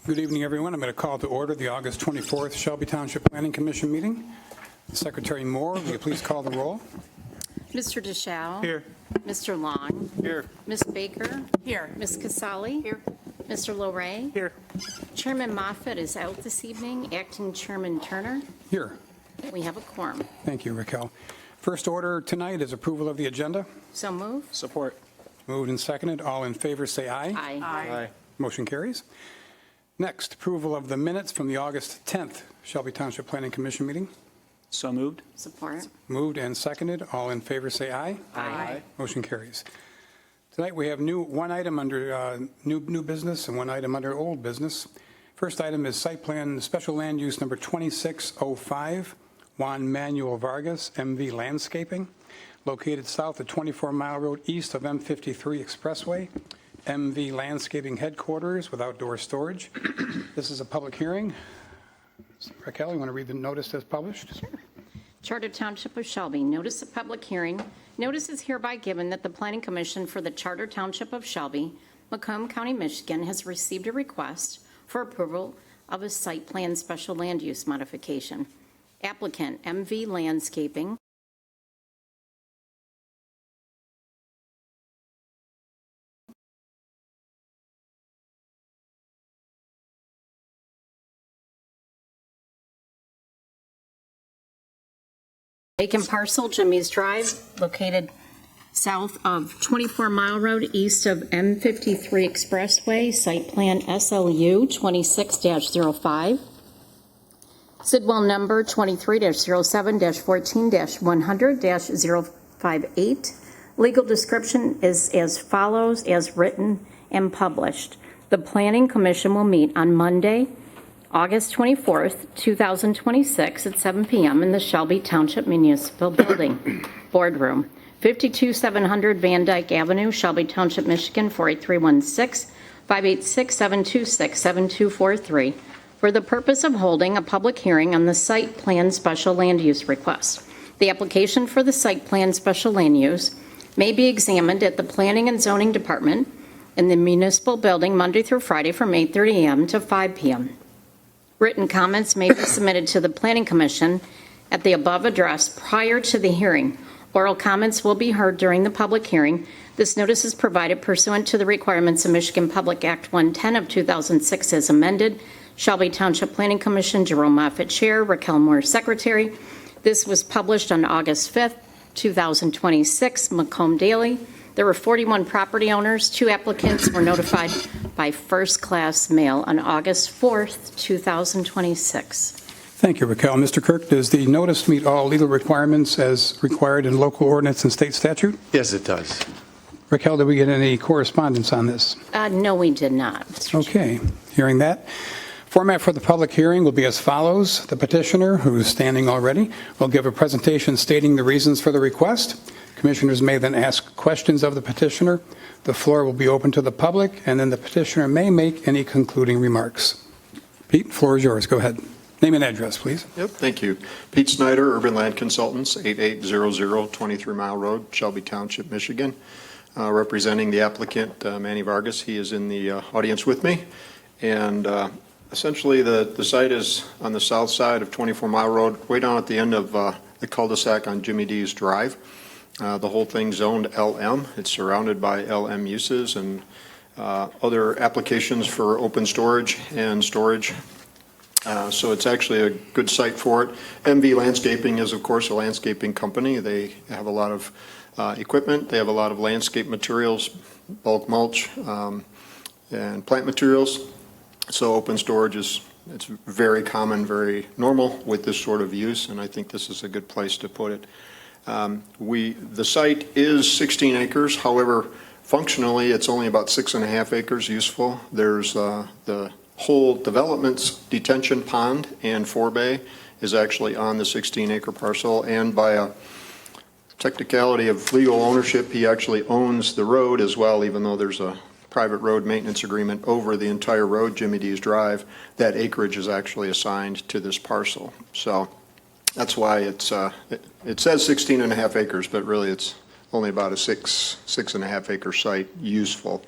Good evening, everyone. I'm going to call to order the August 24th Shelby Township Planning Commission meeting. Secretary Moore, will you please call the roll? Mr. DeShao. Here. Mr. Long. Here. Ms. Baker. Here. Ms. Casali. Here. Mr. Loray. Here. Chairman Moffett is out this evening. Acting Chairman Turner. Here. We have a quorum. Thank you, Raquel. First order tonight is approval of the agenda. So move. Support. Moved and seconded. All in favor, say aye. Aye. Motion carries. Next, approval of the minutes from the August 10th Shelby Township Planning Commission meeting. So moved. Support. Moved and seconded. All in favor, say aye. Aye. Motion carries. Tonight, we have one item under new business and one item under old business. First item is site plan special land use number 2605, Juan Manuel Vargas, MV Landscaping, located south of 24 Mile Road, east of M53 Expressway, MV Landscaping Headquarters with outdoor storage. This is a public hearing. Raquel, you want to read the notice as published? Sure. Charter Township of Shelby, notice of public hearing. Notice is hereby given that the Planning Commission for the Charter Township of Shelby, Macomb County, Michigan, has received a request for approval of a site plan special land use modification. Applicant, MV Landscaping. Vacant parcel, Jimmy's Drive, located south of 24 Mile Road, east of M53 Expressway, site plan SLU 26-05. Sidwell number 23-07-14-100-058. Legal description is as follows, as written and published. The Planning Commission will meet on Monday, August 24th, 2026 at 7 p.m. in the Shelby Township Municipal Building, Boardroom, 52700 Van Dyke Avenue, Shelby Township, Michigan, 48316-586-726-7243, for the purpose of holding a public hearing on the site plan special land use request. The application for the site plan special land use may be examined at the Planning and Zoning Department in the municipal building Monday through Friday from 8:30 a.m. to 5 p.m. Written comments may be submitted to the Planning Commission at the above address prior to the hearing. Oral comments will be heard during the public hearing. This notice is provided pursuant to the requirements of Michigan Public Act 110 of 2006 as amended. Shelby Township Planning Commission, Jerome Moffett Chair, Raquel Moore Secretary. This was published on August 5th, 2026, Macomb Daily. There were 41 property owners. 2 applicants were notified by first-class mail on August 4th, 2026. Thank you, Raquel. Mr. Kirk, does the notice meet all legal requirements as required in local ordinance and state statute? Yes, it does. Raquel, did we get any correspondence on this? No, we did not, Mr. Chair. Okay, hearing that. Format for the public hearing will be as follows. The petitioner, who's standing already, will give a presentation stating the reasons for the request. Commissioners may then ask questions of the petitioner. The floor will be open to the public, and then the petitioner may make any concluding remarks. Pete, the floor is yours. Go ahead. Name and address, please. Yep, thank you. Pete Snyder, Urban Land Consultants, 8800 23 Mile Road, Shelby Township, Michigan. Representing the applicant, Manny Vargas. He is in the audience with me. And essentially, the site is on the south side of 24 Mile Road, way down at the end of the cul-de-sac on Jimmy D's Drive. The whole thing zoned LM. It's surrounded by LM uses and other applications for open storage and storage. So it's actually a good site for it. MV Landscaping is, of course, a landscaping company. They have a lot of equipment. They have a lot of landscape materials, bulk mulch, and plant materials. So open storage it's very common, very normal with this sort of use, and I think this is a good place to put it. The site is 16 acres. However, functionally, it's only about 6.5 acres useful. There's the whole development's detention pond and forebay is actually on the 16-acre parcel, and by a technicality of legal ownership, he actually owns the road as well, even though there's a private road maintenance agreement over the entire road, Jimmy D's Drive. That acreage is actually assigned to this parcel. So that's why it says 16.5 acres, but really it's only about a 6.5 acre site, useful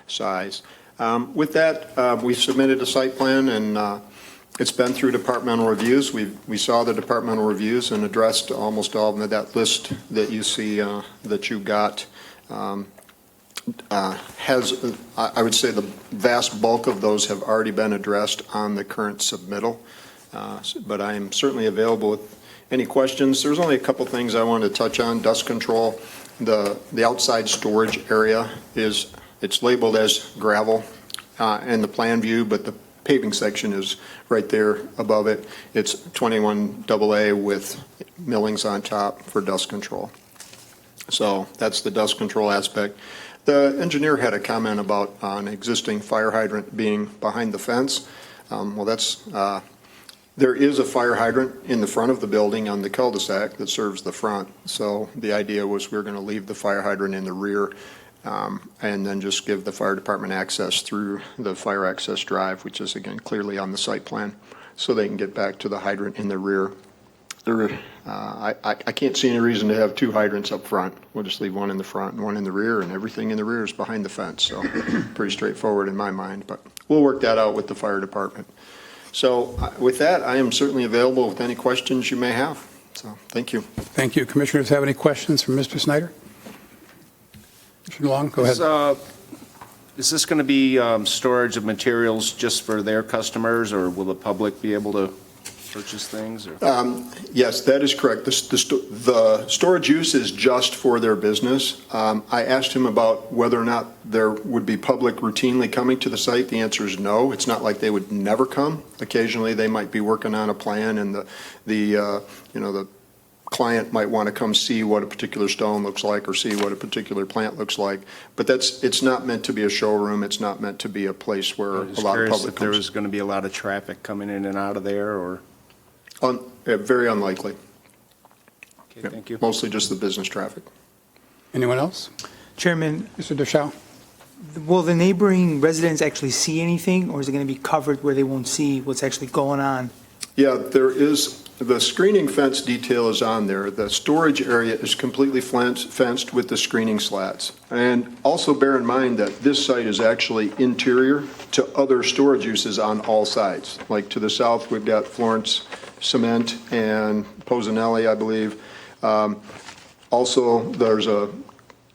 size. With that, we submitted a site plan, and it's been through departmental reviews. We saw the departmental reviews and addressed almost all of them. That list that you see that you got has, I would say, the vast bulk of those have already been addressed on the current submittal. But I am certainly available with any questions. There's only a couple things I wanted to touch on. Dust control. The outside storage area it's labeled as gravel in the plan view, but the paving section is right there above it. It's 21 AA with millings on top for dust control. So that's the dust control aspect. The engineer had a comment about an existing fire hydrant being behind the fence. There is a fire hydrant in the front of the building on the cul-de-sac that serves the front. So the idea was we were going to leave the fire hydrant in the rear and then just give the fire department access through the fire access drive, which is, again, clearly on the site plan, so they can get back to the hydrant in the rear. I can't see any reason to have two hydrants up front. We'll just leave one in the front and one in the rear, and everything in the rear is behind the fence. So pretty straightforward in my mind, but we'll work that out with the fire department. So with that, I am certainly available with any questions you may have. So thank you. Thank you. Commissioners have any questions for Mr. Snyder? Mr. Long, go ahead. Is this going to be storage of materials just for their customers, or will the public be able to purchase things? Or? Yes, that is correct. The storage use is just for their business. I asked him about whether or not there would be public routinely coming to the site. The answer is no. It's not like they would never come. Occasionally, they might be working on a plan, and the client might want to come see what a particular stone looks like or see what a particular plant looks like. But it's not meant to be a showroom. It's not meant to be a place where a lot of public if there comes. was going to be a lot of traffic coming in and out of there, or? Very unlikely. Okay, thank you. Mostly just the business traffic. Anyone else? Chairman, Mr. Deschal? will the neighboring residents actually see anything, or is it going to be covered where they won't see what's actually going on? Yeah, there is, the screening fence detail is on there. The storage area is completely fenced with the screening slats. And also bear in mind that this site is actually interior to other storage uses on all sides. Like to the south, we've got Florence Cement and Posanelli, I believe. Also, there's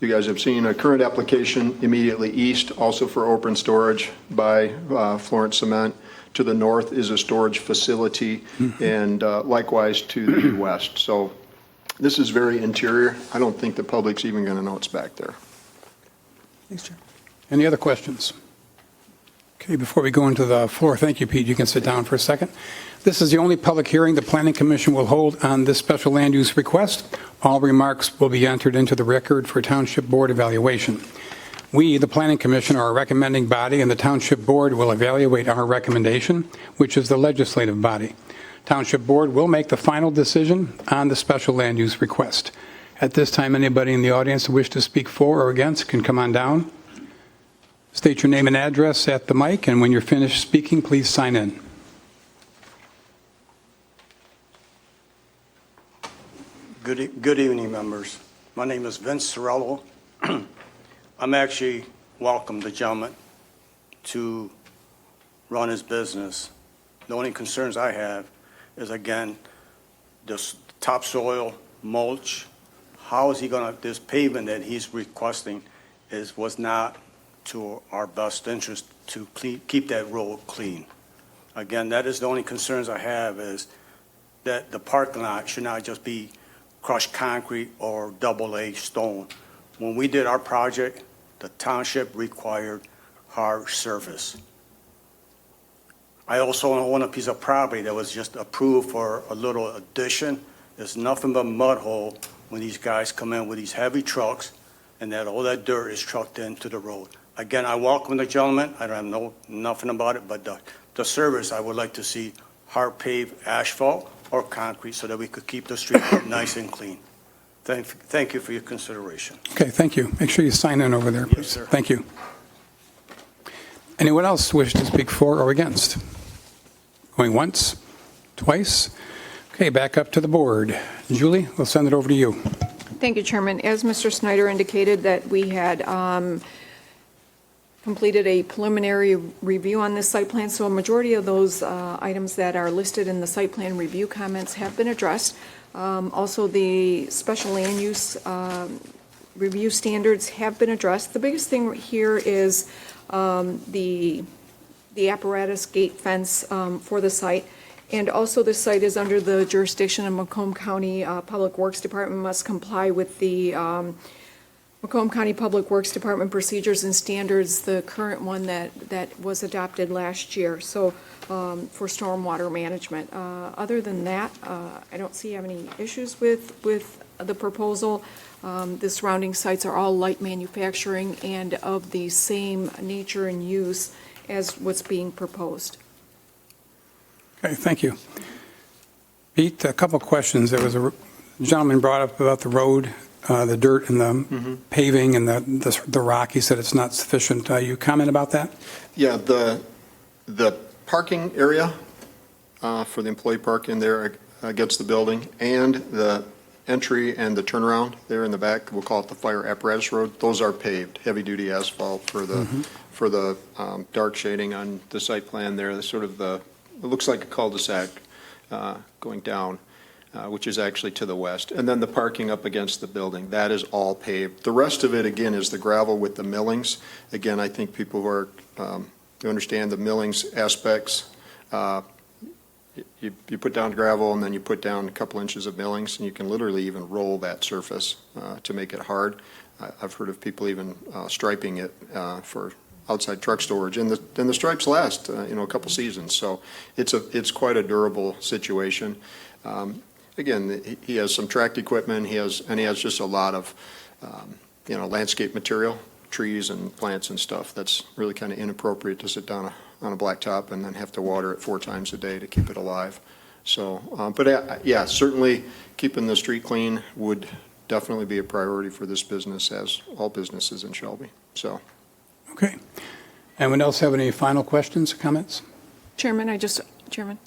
you guys have seen a current application immediately east, also for open storage by Florence Cement. To the north is a storage facility, and likewise to the west. So this is very interior. I don't think the public's even going to know it's back there. Thanks, Chair. Any other questions? Okay, before we go into the floor, thank you, Pete. You can sit down for a second. This is the only public hearing the Planning Commission will hold on this special land use request. All remarks will be entered into the record for Township Board evaluation. We, the Planning Commission, are a recommending body, and the Township Board will evaluate our recommendation, which is the legislative body. Township Board will make the final decision on the special land use request. At this time, anybody in the audience who wish to speak for or against can come on down. State your name and address at the mic, and when you're finished speaking, please sign in. Good evening, members. My name is Vince Sorello. I'm actually welcome the gentleman to run his business. The only concerns I have is, again, this topsoil, mulch. How is he going to, this pavement that he's requesting was not to our best interest to keep that road clean. Again, that is the only concerns I have, is that the parking lot should not just be crushed concrete or double-A stone. When we did our project, the township required hard surface. I also own a piece of property that was just approved for a little addition. There's nothing but mud hole when these guys come in with these heavy trucks, and that all that dirt is trucked into the road. Again, I welcome the gentleman. I don't know nothing about it, but the service, I would like to see hard paved asphalt or concrete so that we could keep the street nice and clean. Thank you for your consideration. Okay, thank you. Make sure you sign in over there, please. Yes, sir. Thank you. Anyone else wish to speak for or against? Going once, twice? Okay, back up to the board. Julie, we'll send it over to you. Thank you, Chairman. As Mr. Snyder indicated, that we had completed a preliminary review on this site plan, so a majority of those items that are listed in the site plan review comments have been addressed. Also, the special land use review standards have been addressed. The biggest thing here is the apparatus gate fence for the site. And also, the site is under the jurisdiction of Macomb County Public Works Department, must comply with the Macomb County Public Works Department procedures and standards, the current one that was adopted last year, so for stormwater management. Other than that, I don't see any issues with the proposal. The surrounding sites are all light manufacturing and of the same nature and use as what's being proposed. Okay, thank you. Pete, a couple of questions. There was a gentleman brought up about the road, the dirt and the paving and the rock. He said it's not sufficient. You comment about that? Yeah, the parking area for the employee park in there against the building, and the entry and the turnaround there in the back, we'll call it the fire apparatus road, those are paved, heavy-duty asphalt for the dark shading on the site plan there. The sort of it looks like a cul-de-sac going down, which is actually to the west. And then the parking up against the building, that is all paved. The rest of it, again, is the gravel with the millings. Again, I think people who are, to understand the millings aspects, you put down gravel and then you put down a couple inches of millings, and you can literally even roll that surface to make it hard. I've heard of people even striping it for outside truck storage, and the stripes last a couple seasons. So it's quite a durable situation. Again, he has some tracked equipment. He has just a lot of landscape material, trees and plants and stuff. That's really kind of inappropriate to sit down on a blacktop and then have to water it 4 times a day to keep it alive. So, but yeah, certainly keeping the street clean would definitely be a priority for this business, as all businesses in Shelby. So. Okay. Anyone else have any final questions or comments? Chairman,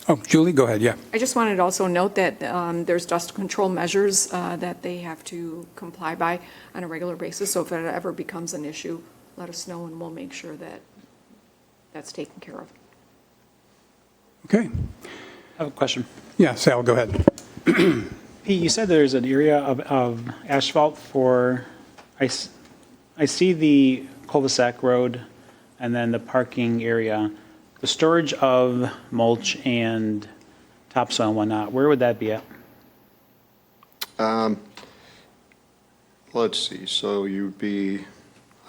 Oh, Julie, go ahead, yeah. I just wanted to also note that there's dust control measures that they have to comply by on a regular basis, so if it ever becomes an issue, let us know and we'll make sure that that's taken care of. Okay. I have a question. Yeah, Sal, go ahead. Pete, you said there's an area of asphalt for, I see the cul-de-sac road and then the parking area. The storage of mulch and topsoil and whatnot, where would that be at? Let's see, so you'd be,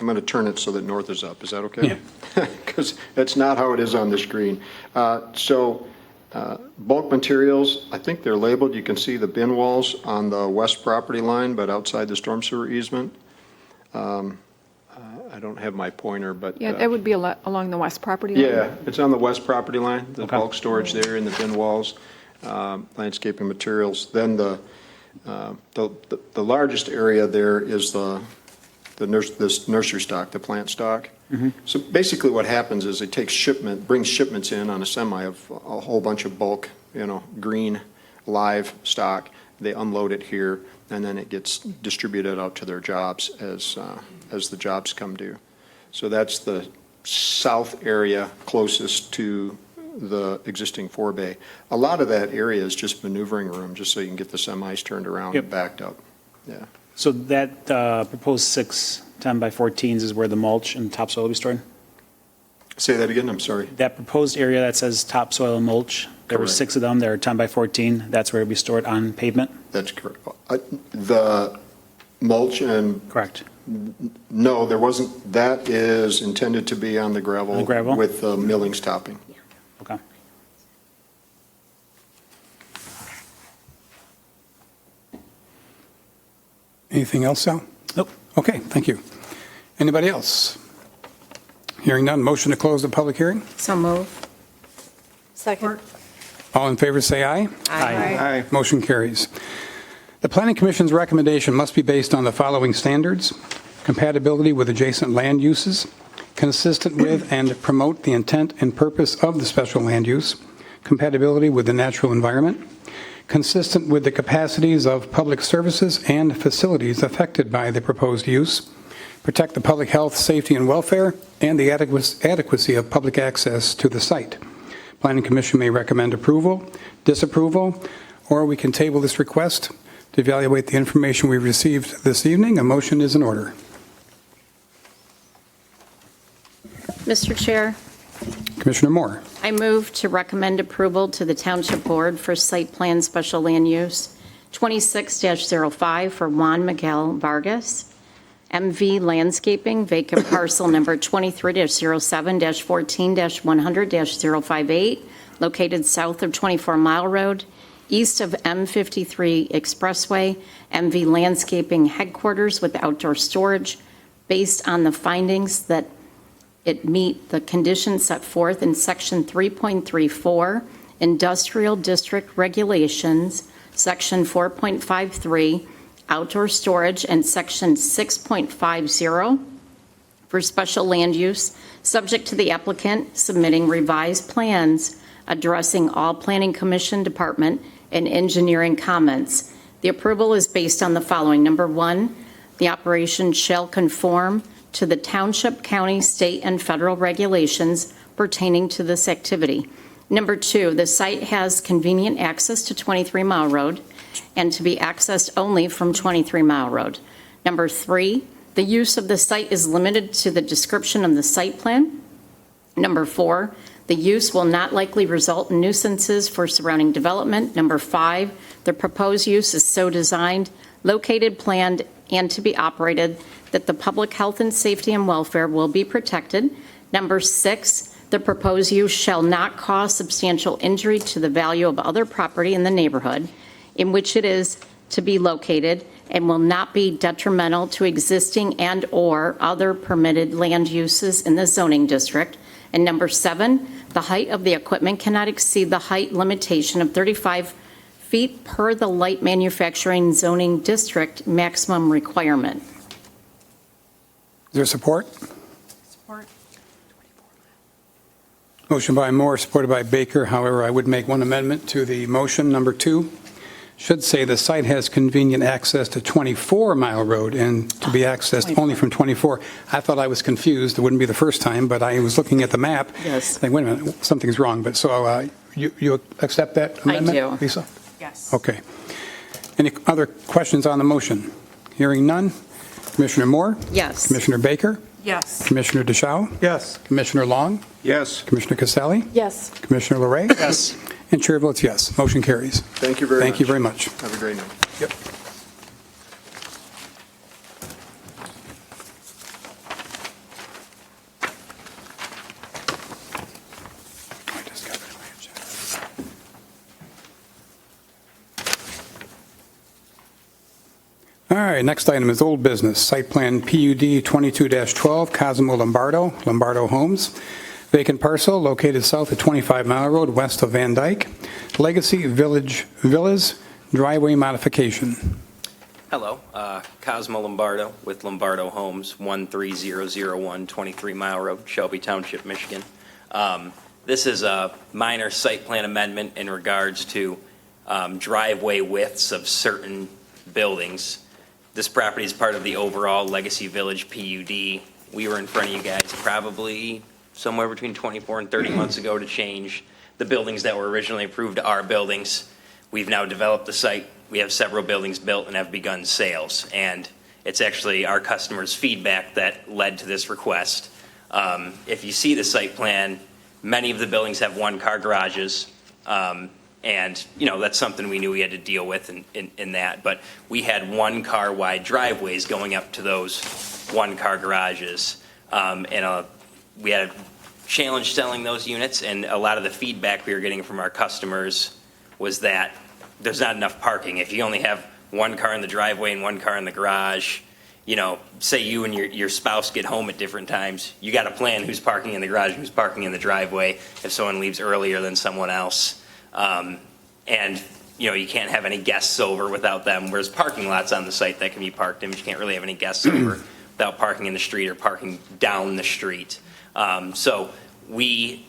I'm going to turn it so that north is up. Is that okay? Yeah. Because that's not how it is on the screen. Bulk materials, I think they're labeled. You can see the bin walls on the west property line, but outside the storm sewer easement. I don't have my pointer, but. Yeah, that would be along the west property line. Yeah, it's on the west property line, the Okay. bulk storage there in the bin walls, landscaping materials. Then the largest area there is this nursery stock, the plant stock. So basically what happens is it brings shipments in on a semi of a whole bunch of bulk, green, live stock. They unload it here, and then it gets distributed out to their jobs as the jobs come due. So that's the south area closest to the existing forebay. A lot of that area is just maneuvering room, just so you can get the semis turned around and backed up. Yeah. So that proposed 6 10x14s is where the mulch and topsoil will be stored? Say that again, I'm sorry. That proposed area that says topsoil and mulch, there were Correct. 6 of them, they're 10x14, that's where it'll be stored on pavement? That's correct. The mulch and, Correct. no, there wasn't, that is intended to be on the gravel. On the gravel? With millings topping. Okay. Anything else, Sal? Nope. Okay, thank you. Anybody else? Hearing none, motion to close the public hearing? So move. Second. All in favor, say aye. Aye. Motion carries. The Planning Commission's recommendation must be based on the following standards: compatibility with adjacent land uses, consistent with and promote the intent and purpose of the special land use, compatibility with the natural environment, consistent with the capacities of public services and facilities affected by the proposed use, protect the public health, safety, and welfare, and the adequacy of public access to the site. Planning Commission may recommend approval, disapproval, or we can table this request to evaluate the information we received this evening. A motion is in order. Mr. Chair, Commissioner Moore. I move to recommend approval to the Township Board for Site Plan Special Land Use 26-05 for Juan Miguel Vargas, MV Landscaping, vacant parcel number 23-07-14-100-058, located south of 24 Mile Road, east of M53 Expressway, MV Landscaping headquarters with outdoor storage, based on the findings that it meet the conditions set forth in Section 3.34 Industrial District Regulations, Section 4.53 Outdoor Storage, and Section 6.50 for special land use, subject to the applicant submitting revised plans addressing all Planning Commission Department and engineering comments. The approval is based on the following. Number one, the operation shall conform to the township, county, state, and federal regulations pertaining to this activity. Number two, the site has convenient access to 23 Mile Road and to be accessed only from 23 Mile Road. Number three, the use of the site is limited to the description of the site plan. Number four, the use will not likely result in nuisances for surrounding development. Number five, the proposed use is so designed, located, planned, and to be operated that the public health and safety and welfare will be protected. Number six, the proposed use shall not cause substantial injury to the value of other property in the neighborhood in which it is to be located and will not be detrimental to existing and/or other permitted land uses in the zoning district. And number seven, the height of the equipment cannot exceed the height limitation of 35 feet per the light manufacturing zoning district maximum requirement. Is there support? Support. Motion by Moore, supported by Baker. However, I would make one amendment to the motion. Number two should say the site has convenient access to 24 Mile Road and to be accessed only from 24. I thought I was confused. It wouldn't be the first time, but I was looking at the map. Yes. Like, wait a minute, something's wrong. But so you accept that amendment? do. Lisa? Yes. Okay. Any other questions on the motion? Hearing none. Commissioner Moore? Yes. Commissioner Baker? Yes. Commissioner DeShaw? Yes. Commissioner Long? Yes. Commissioner Casale? Yes. Commissioner LeRae? Yes. And chair votes yes. Motion carries. Thank you very much. Thank you very much. Have a great night. Yep. I just got rid of my agenda. All right, next item is old business. Site plan PUD 22-12, Cosmo Lombardo Homes. Vacant parcel located south of 25 Mile Road, west of Van Dyke. Legacy Villas driveway modification. Hello, Cosmo Lombardo with Lombardo Homes, 13001 23 Mile Road, Shelby Township, Michigan. This is a minor site plan amendment in regards to driveway widths of certain buildings. This property is part of the overall Legacy Village PUD. We were in front of you guys probably somewhere between 24 and 30 months ago to change the buildings that were originally approved to our buildings. We've now developed the site. We have several buildings built and have begun sales. And it's actually our customers' feedback that led to this request. If you see the site plan, many of the buildings have one-car garages. And, you know, that's something we knew we had to deal with in that. But we had one-car wide driveways going up to those one-car garages. We had a challenge selling those units, and a lot of the feedback we were getting from our customers was that there's not enough parking. If you only have one car in the driveway and one car in the garage, you know, say you and your spouse get home at different times, you got to plan who's parking in the garage and who's parking in the driveway if someone leaves earlier than someone else. And, you know, you can't have any guests over without them, whereas parking lots on the site that can be parked in, but you can't really have any guests over without parking in the street or parking down the street. So we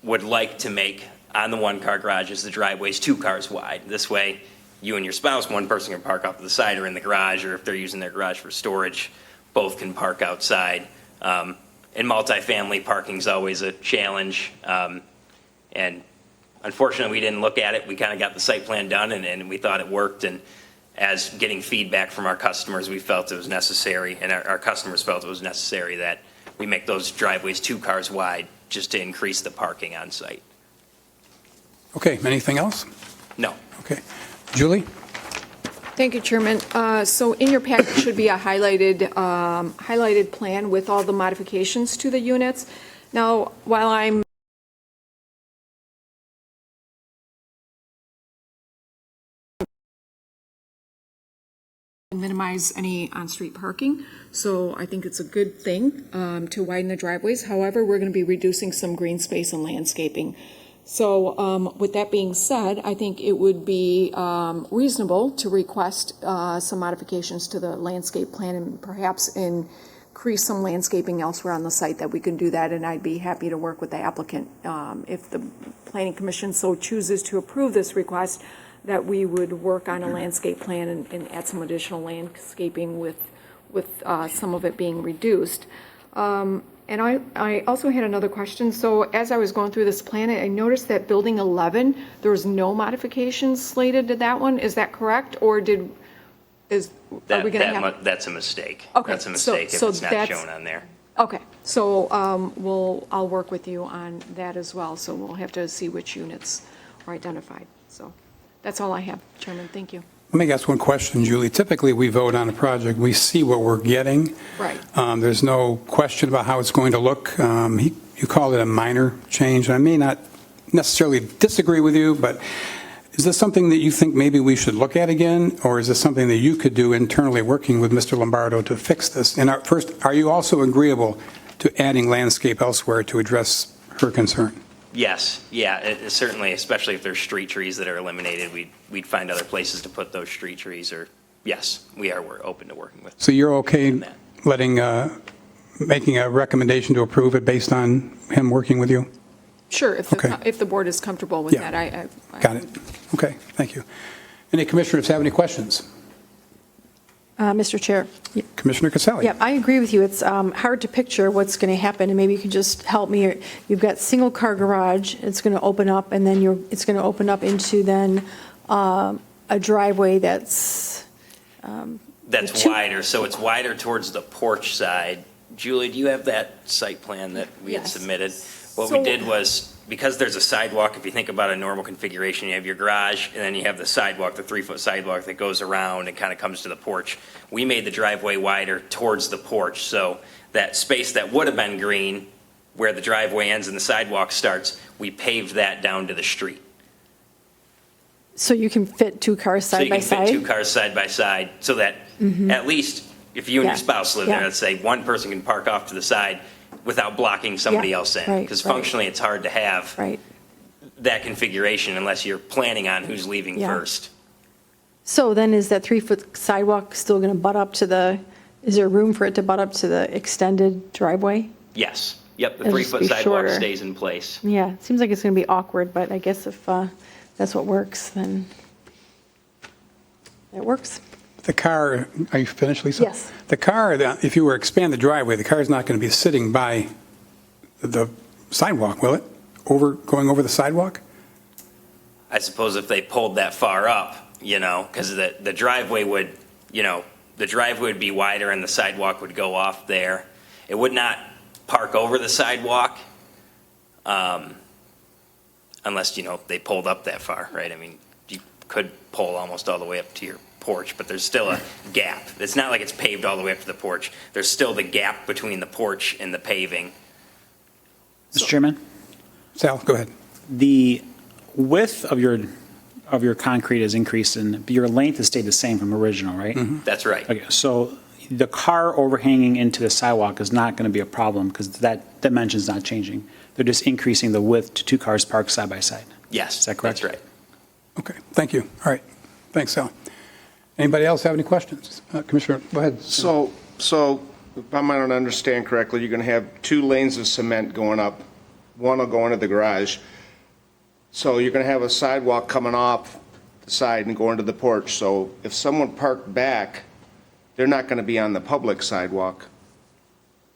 would like to make on the one-car garages, the driveway's 2 cars wide. This way, you and your spouse, one person can park off to the side or in the garage, or if they're using their garage for storage, both can park outside. In multifamily, parking's always a challenge, and unfortunately, we didn't look at it. We kind of got the site plan done, and we thought it worked, and as getting feedback from our customers, we felt it was necessary, and our customers felt it was necessary that we make those driveways 2 cars wide just to increase the parking on site. Okay, anything else? No. Okay. Julie? Thank you, Chairman. So in your packet should be a highlighted plan with all the modifications to the units. Now, while I'm minimize any on-street parking, so I think it's a good thing to widen the driveways. However, we're going to be reducing some green space and landscaping. So with that being said, I think it would be reasonable to request some modifications to the landscape plan and perhaps increase some landscaping elsewhere on the site that we can do that, and I'd be happy to work with the applicant if the Planning Commission so chooses to approve this request, that we would work on a landscape plan and add some additional landscaping with some of it being reduced. And I also had another question. So as I was going through this plan, I noticed that building 11, there was no modifications slated to that one. Is that correct? Or are we going to have? That's a mistake. Okay, That's a mistake if so it's not that's- shown on there. Okay, so I'll work with you on that as well. So we'll have to see which units are identified. So that's all I have, Chairman. Thank you. Let me ask one question, Julie. Typically, we vote on a project, we see what we're getting. Right. There's no question about how it's going to look. You called it a minor change. I may not necessarily disagree with you, but is this something that you think maybe we should look at again, or is this something that you could do internally working with Mr. Lombardo to fix this? And first, are you also agreeable to adding landscape elsewhere to address her concern? Yes, yeah, certainly, especially if there's street trees that are eliminated, we'd find other places to put those street trees, or, yes, we're open to working with. So you're okay that. making a recommendation to approve it based on him working with you? Sure, Okay. if the board is comfortable with Yeah. that. I Got it. Okay, thank you. Any commissioners have any questions? Mr. Chair. Commissioner Caselli? Yeah, I agree with you. It's hard to picture what's going to happen, and maybe you could just help me. You've got single-car garage, it's going to open up, and then it's going to open up into then a driveway that's Wider, so it's wider towards the porch side. Julie, do you have that site plan that we had Yes. submitted? What we did was, because there's a sidewalk, if you think about a normal configuration, you have your garage, and then you have the sidewalk, the 3-foot sidewalk that goes around and kind of comes to the porch. We made the driveway wider towards the porch, so that space that would have been green, where the driveway ends and the sidewalk starts, we paved that down to the street. so you can fit 2 cars side by So side? you can fit 2 cars side by side, so that at least if you and your Yeah. spouse live there, Yeah. let's say one person can park off to the side without blocking somebody Yeah. else in. Right, Because right. functionally, it's hard to have Right. that configuration unless you're planning on who's leaving Yeah. first. So then is that 3-foot sidewalk still going to butt up to is there room for it to butt up to the extended driveway? Yes, yep, the It'll just 3-foot be sidewalk shorter. stays in place. Yeah, it seems like it's going to be awkward, but I guess if that's what works, then it works. The car, are you finished, Lisa? Yes. The car, if you were to expand the driveway, the car is not going to be sitting by the sidewalk, will it? Going over the sidewalk? I suppose if they pulled that far up, because the driveway would, the driveway would be wider and the sidewalk would go off there. It would not park over the sidewalk unless, they pulled up that far, right? I mean, you could pull almost all the way up to your porch, but there's still a gap. It's not like it's paved all the way up to the porch. There's still the gap between the porch and the paving. Mr. Chairman, Sal, go ahead. the width of your concrete is increased, and your length has stayed the same from original, right? That's right. Okay, so the car overhanging into the sidewalk is not going to be a problem because that dimension's not changing. They're just increasing the width to 2 cars parked side by side. Yes, Is that correct? that's right. Okay, thank you. All right, thanks, Sal. Anybody else have any questions? Commissioner, go ahead. So if I might understand correctly, you're going to have 2 lanes of cement going up. One will go into the garage. So you're going to have a sidewalk coming off the side and going to the porch. So if someone parked back, they're not going to be on the public sidewalk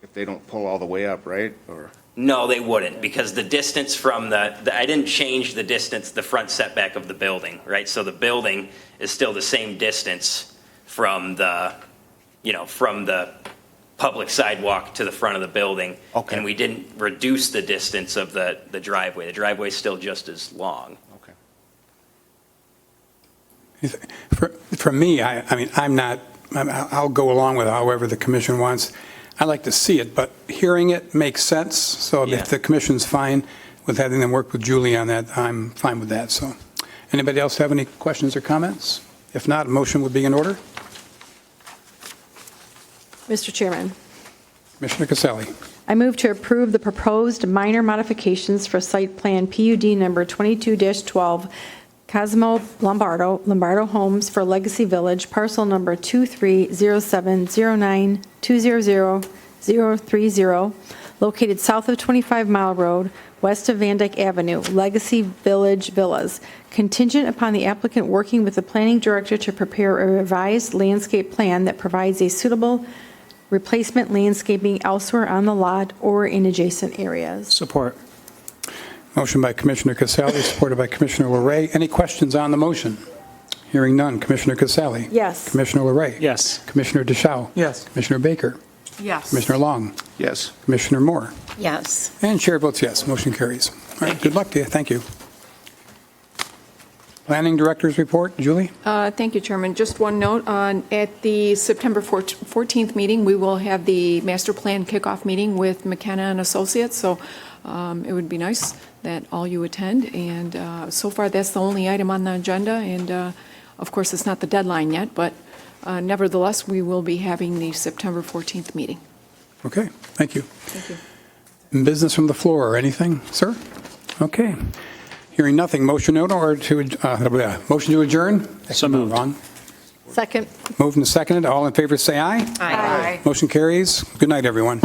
if they don't pull all the way up, right? Or No, they wouldn't, because the distance from I didn't change the distance, the front setback of the building, right? So the building is still the same distance from the public sidewalk to the front of the building. Okay. And we didn't reduce the distance of the driveway. The driveway is still just as long. Okay. For me, I mean, I'll go along with however the commission wants. I like to see it, but hearing it makes sense. So Yeah. if the commission's fine with having them work with Julie on that, I'm fine with that. So anybody else have any questions or comments? If not, a motion would be in order. Mr. Chairman, Commissioner Casale. I move to approve the proposed minor modifications for site plan PUD number 22-12, Cosmo Lombardo Homes for Legacy Village, parcel number 230709200030, located south of 25 Mile Road, west of Van Dyke Avenue, Legacy Village Villas, contingent upon the applicant working with the planning director to prepare a revised landscape plan that provides a suitable replacement landscaping elsewhere on the lot or in adjacent areas. Support. Motion by Commissioner Casale, supported by Commissioner LeRae. Any questions on the motion? Hearing none. Commissioner Casale. Yes. Commissioner LeRae. Yes. Commissioner DeShaw. Yes. Commissioner Baker. Yes. Commissioner Long. Yes. Commissioner Moore. Yes. And chair votes yes. Motion carries. All right, good luck to you. Thank you. Planning Director's report. Julie? Thank you, Chairman. Just one note, at the September 14th meeting, we will have the master plan kickoff meeting with McKenna and Associates, so it would be nice that all you attend. And so far, that's the only item on the agenda, and of course, it's not the deadline yet, but nevertheless, we will be having the September 14th meeting. Okay, thank you. Thank you. Business from the floor or anything, sir? Okay. Hearing nothing, motion to adjourn? So moved. Ron? Second. Moved and seconded. All in favor, say aye. Aye. Motion carries. Good night, everyone.